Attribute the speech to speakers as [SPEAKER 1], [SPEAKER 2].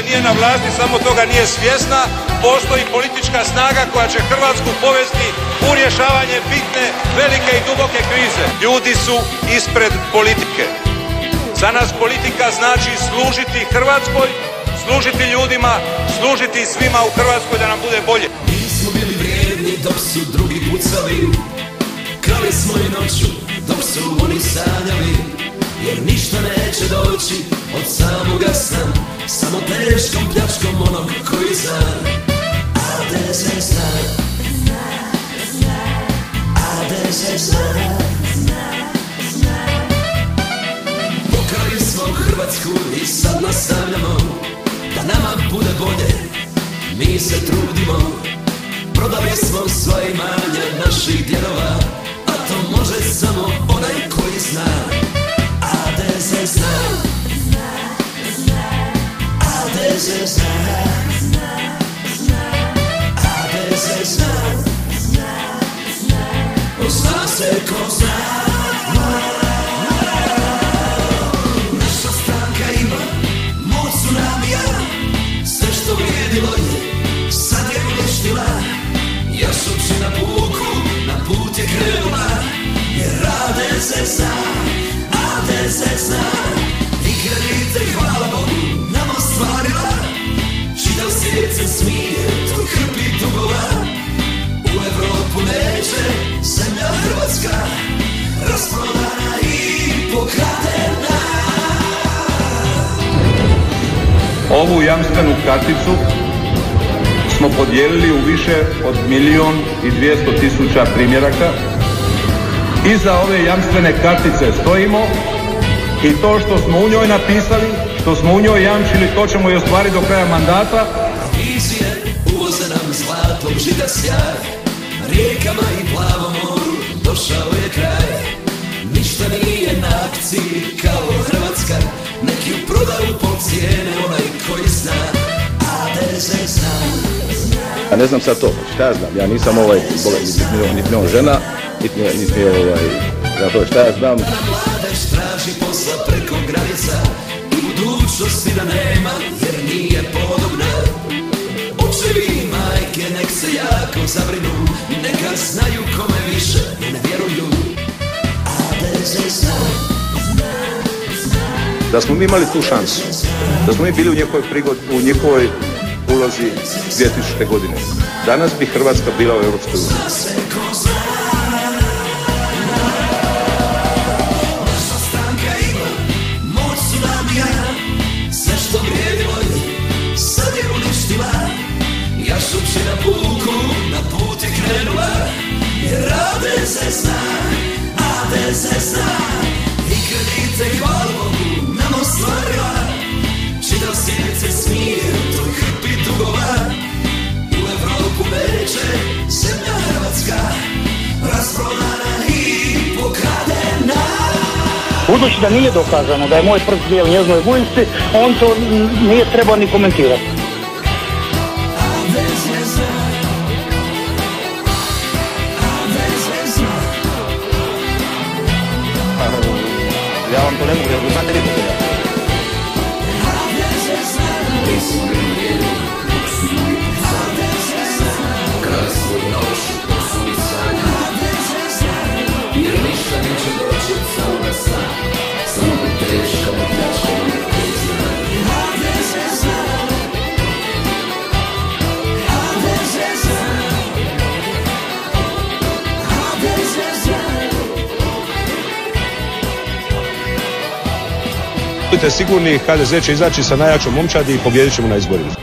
[SPEAKER 1] nije na vlasti, samo toga nije svjesna. Postoji politička snaga koja će Hrvatsku povesti u rješavanje bitne, velike i duboke krize. Ljudi su ispred politike. Za nas politika znači služiti Hrvatskoj, služiti ljudima, služiti svima u Hrvatskoj da nam bude bolje.
[SPEAKER 2] Nismo bili vrijedni dok su drugi pucali, krali smo i noću dok su oni sanjali, jer ništa neće doći od samoga sna, samo teškom pljačkom onog koji zna. A gde se zna, a gde se zna, pokrali smo Hrvatsku i sad nastavljamo da nama bude bolje, mi se trudimo. Prodali smo sva imanja naših djedova, a to može samo onaj koji zna. A gde se zna, a gde se zna, a gde se zna, zna se ko zna. Naša stranka ima moć tsunamija, sve što vrijedilo je sad je uništila. Jašući na puku, na put je krenula, jer rade se zna, a gde se zna. I kredite, hvala Bogu, nam ostvarila, čitav svijet se smije toj hrpi dugova. U Evropu neće zemlja Hrvatska, rasprodana i pokradena.
[SPEAKER 3] Ovu jamstvenu karticu smo podijelili u više od 1.200.000 primjeraka. Iza ove jamstvene kartice stojimo i to što smo u njoj napisali, što smo u njoj jamčili, to ćemo i ostvariti do kraja mandata.
[SPEAKER 2] Vizije uvoze nam zlatom žita sjaj, rijekama i plavom moru došao je kraj. Ništa nije na akciji kao Hrvatska, neki ju prodaju po cijene onaj koji zna. A gde se zna,
[SPEAKER 4] ja ne znam sad to, šta ja znam, ja nisam niti on žena, niti zapravo šta ja znam.
[SPEAKER 2] da mladeš traži posla preko granica i budućnosti da nema jer nije podobna. Očevi i majke nek se jako zabrinu, neka znaju kome više i ne vjeruju. A gde se zna,
[SPEAKER 4] Da smo mi imali tu šansu, da smo mi bili u njihovoj ulozi 2000. godine, danas bi Hrvatska bila u Europskoj uniji.
[SPEAKER 2] zna se ko zna. Naša stranka ima moć tsunamija, sve što vrijedilo je sad je uništila. Jašući na puku, na put je krenula, jer rade se zna, a gde se zna. I kredite, hvala Bogu, nam ostvarila, čitav svijet se smije toj hrpi dugova. U Evropu neće zemlja Hrvatska, rasprodana i pokradena.
[SPEAKER 5] Budući da nije dokazano da je moj prst bio u njeznoj bujici, on to nije trebao ni komentirati.
[SPEAKER 2] A gde se zna, a gde se zna.
[SPEAKER 4] Ja vam to ne mogu, jer znate li to?
[SPEAKER 1] Budite sigurni, HDZ će izaći sa najjačom momčadi i pobijedit ćemo na izborima.